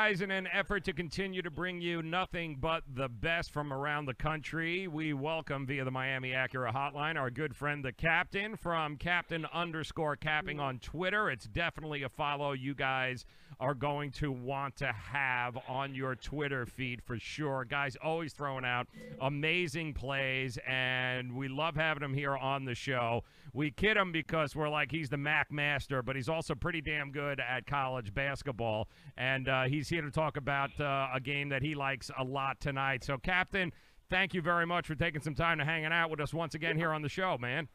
guys, in an effort to continue to bring you nothing but the best from around the country, we welcome via the Miami Acura hotline our good friend, the Captain, from Captain_Capping on Twitter. It's definitely a follow you guys are going to want to have on your Twitter feed for sure. Guys always throwing out amazing plays, and we love having him here on the show. We kid him because we're like he's the Mac master, but he's also pretty damn good at college basketball, and he's here to talk about a game that he likes a lot tonight. So, Captain, thank you very much for taking some time to hanging out with us once again here on the show, man.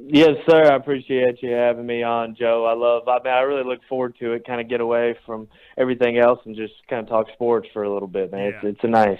Yes, sir. I appreciate you having me on, Joe. I really look forward to it, kind of get away from everything else and just kind of talk sports for a little bit, man. Yeah. It's nice.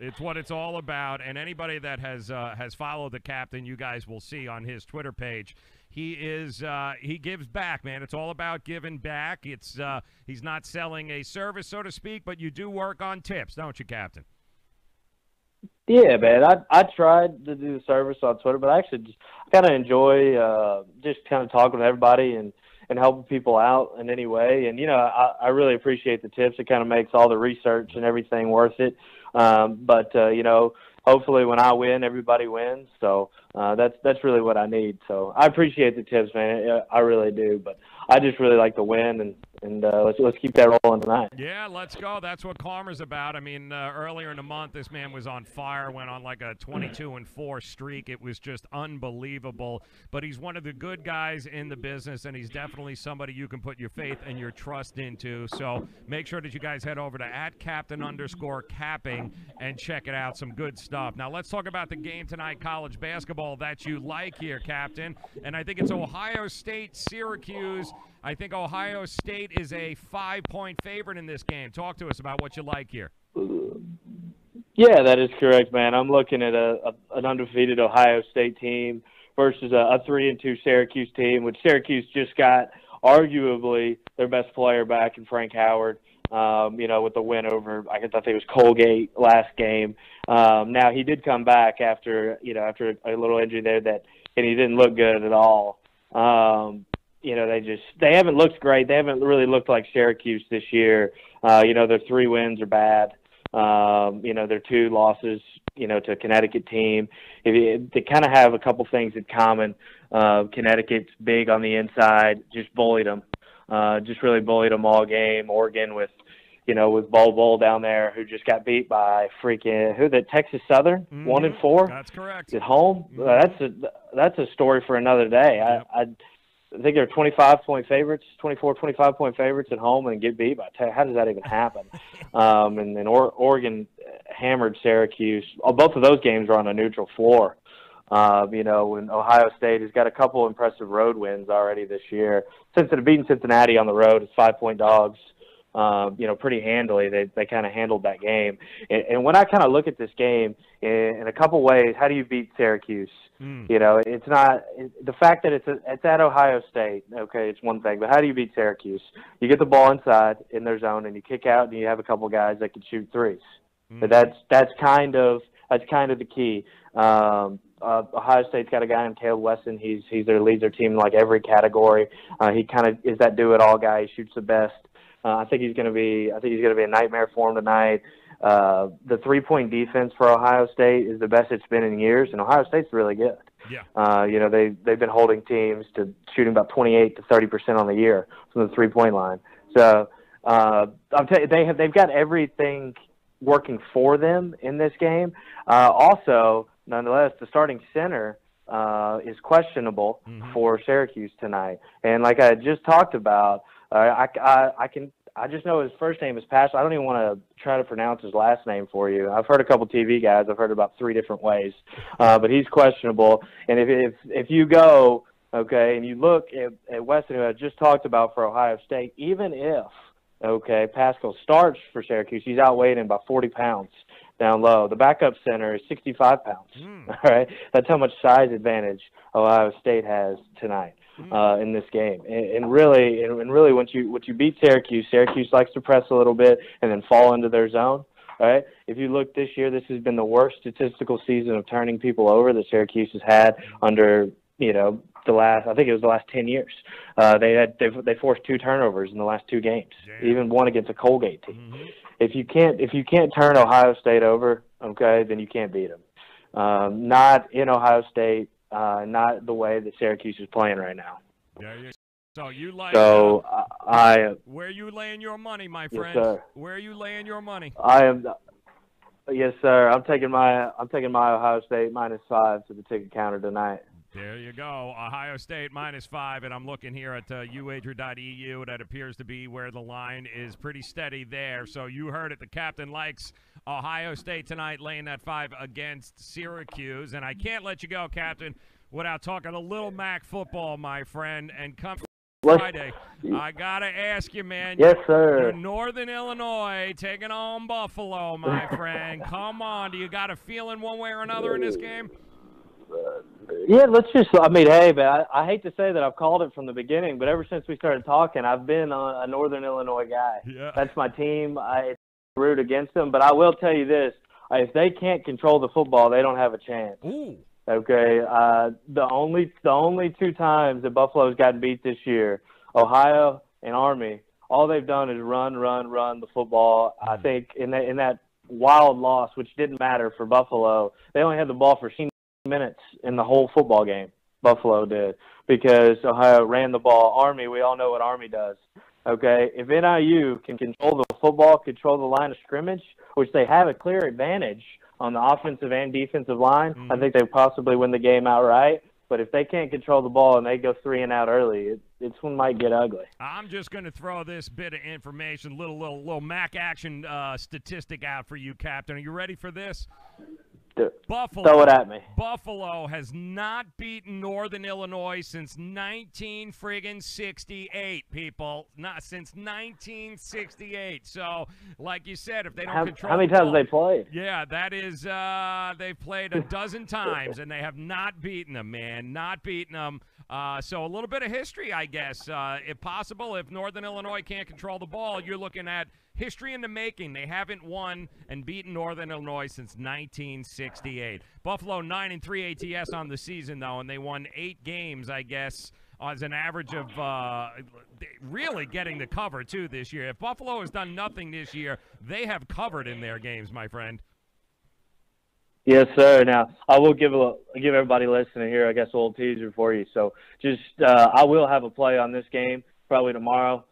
It's what it's all about. And anybody that has followed the Captain, you guys will see on his Twitter page, he gives back, man. It's all about giving back. It's he's not selling a service, so to speak, but you do work on tips, don't you, Captain? Yeah, man. I tried to do the service on Twitter, but I actually just kind of enjoy just kind of talking with everybody and helping people out in any way. And, I really appreciate the tips. It kind of makes all the research and everything worth it. But hopefully when I win, everybody wins. So that's really what I need. So I appreciate the tips, man. I really do. But I just really like to win, and let's keep that rolling tonight. Yeah, let's go. That's what karma's about. I mean, earlier in the month, this man was on fire, went on like a 22-4 streak. It was just unbelievable. But he's one of the good guys in the business, and he's definitely somebody you can put your faith and your trust into. So make sure that you guys head over to @Captain_Capping and check it out. Some good stuff. Now let's talk about the game tonight, college basketball that you like here, Captain. And I think it's Ohio State, Syracuse. I think Ohio State is a 5-point favorite in this game. Talk to us about what you like here. Yeah, that is correct, man. I'm looking at an undefeated Ohio State team versus a 3-2 Syracuse team, which Syracuse just got arguably their best player back in Frank Howard. With the win over, I think it was Colgate last game. Now he did come back after a little injury there and he didn't look good at all. They haven't looked great. They haven't really looked like Syracuse this year. Their 3 wins are bad. Their 2 losses, to a Connecticut team. They kind of have a couple things in common. Connecticut's big on the inside, just bullied them. Just really bullied them all game. Oregon with Bol down there, who just got beat by Texas Southern, 1-4. That's correct. At home. That's a story for another day. Yep. I think they're 25-point favorites, 25-point favorites at home, and get beat by how does that even happen? And then Oregon hammered Syracuse. Both of those games were on a neutral floor. And Ohio State has got a couple impressive road wins already this year. Beating Cincinnati on the road, it's 5-point dogs. Pretty handily. They kind of handled that game. And when I kind of look at this game in a couple ways, how do you beat Syracuse? It's not the fact that it's at Ohio State. Okay, it's one thing, but how do you beat Syracuse? You get the ball inside in their zone, and you kick out, and you have a couple guys that can shoot threes. But that's kind of the key. Ohio State's got a guy named Caleb Wesson. He leads their team in like every category. He kind of is that do-it-all guy. He shoots the best. I think he's going to be a nightmare for him tonight. The 3-point defense for Ohio State is the best it's been in years, and Ohio State's really good. Yeah. They've been holding teams to shooting about 28 to 30% on the year from the 3-point line. So I'm telling you, they've got everything working for them in this game. Also, nonetheless, the starting center is questionable for Syracuse tonight, and like I just talked about. I just know his first name is Paschal. I don't even want to try to pronounce his last name for you. I've heard a couple TV guys. I've heard about 3 different ways, but he's questionable. And if you go and you look at Weston, who I just talked about for Ohio State, even if Paschal starts for Syracuse, he's outweighed him by 40 pounds down low. The backup center is 65 pounds. All right, that's how much size advantage Ohio State has tonight. In this game, and really, once you beat Syracuse likes to press a little bit and then fall into their zone. All right. If you look this year, this has been the worst statistical season of turning people over that Syracuse has had under I think it was the last 10 years. They forced 2 turnovers in the last 2 games, even one against a Colgate team. Mm-hmm. If you can't turn Ohio State over, okay, then you can't beat them. Not in Ohio State, not the way that Syracuse is playing right now. So you like? So where are you laying your money, my friend? Yes, sir. Where are you laying your money? I am. Yes, sir. I'm taking my Ohio State -5 to the ticket counter tonight. There you go. Ohio State -5, and I'm looking here at uwager.eu. That appears to be where the line is pretty steady there. So you heard it. The captain likes Ohio State tonight, laying that 5 against Syracuse. And I can't let you go, Captain, without talking a little MAC football, my friend. And come Friday, I got to ask you, man. Yes, sir. You're Northern Illinois taking on Buffalo, my friend. Come on. Do you got a feeling one way or another in this game? Yeah, hey, man, I hate to say that I've called it from the beginning, but ever since we started talking, I've been a Northern Illinois guy. Yeah. That's my team. I root against them, but I will tell you this. If they can't control the football, they don't have a chance. Ooh. Okay, the only 2 times that Buffalo's gotten beat this year, Ohio and Army, all they've done is run the football. I think in that wild loss, which didn't matter for Buffalo, they only had the ball for 16 minutes in the whole football game. Buffalo did, because Ohio ran the ball. Army, we all know what Army does. Okay, if NIU can control the football, control the line of scrimmage, which they have a clear advantage on the offensive and defensive line, I think they possibly win the game outright. But if they can't control the ball and they go 3 and out early, it's one might get ugly. I'm just going to throw this bit of information, little MAC action statistic out for you, Captain. Are you ready for this? Buffalo, throw it at me. Buffalo has not beaten Northern Illinois since 1968, people. Not since 1968. So, like you said, if they don't control how many times have they played? Yeah, that is, they've played a dozen times, and they have not beaten them, man. Not beaten them. So a little bit of history, I guess. If possible, if Northern Illinois can't control the ball, you're looking at history in the making. They haven't won and beaten Northern Illinois since 1968. Buffalo 9-3 ATS on the season, though, and they won 8 games, I guess, as an average of really getting the cover, too, this year. If Buffalo has done nothing this year, they have covered in their games, my friend. Yes, sir. Now, I will give everybody listening here, I guess, a little teaser for you. So just I will have a play on this game probably tomorrow.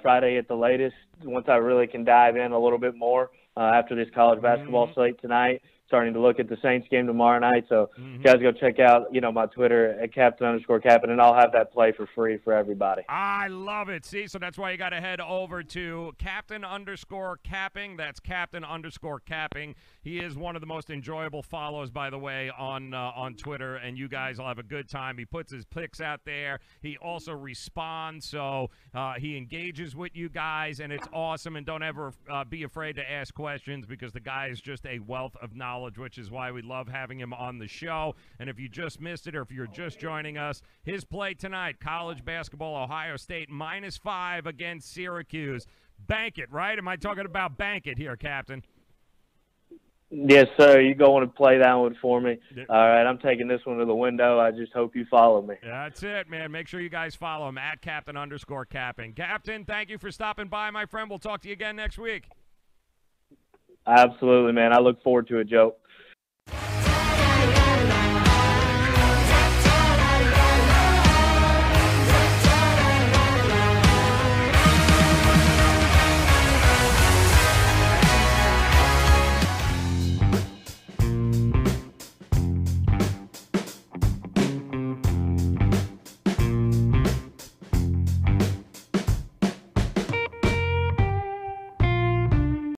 Friday at the latest, once I really can dive in a little bit more after this college basketball slate tonight. Starting to look at the Saints game tomorrow night. So you guys go check out, my Twitter at Captain_Captain, and I'll have that play for free for everybody. I love it. See, so that's why you got to head over to Captain_Capping. That's Captain_Capping. He is one of the most enjoyable follows, by the way, on Twitter, and you guys will have a good time. He puts his picks out there. He also responds, so he engages with you guys, and it's awesome. And don't ever be afraid to ask questions, because the guy is just a wealth of knowledge, which is why we love having him on the show. And if you just missed it, or if you're just joining us, his play tonight, college basketball, Ohio State -5 against Syracuse. Bank it, right? Am I talking about bank it here, Captain? Yes, sir. You go and play that one for me. All right, I'm taking this one to the window. I just hope you follow me. That's it, man. Make sure you guys follow him at Captain_Capping. Captain, thank you for stopping by, my friend. We'll talk to you again next week. Absolutely, man. I look forward to it, Joe.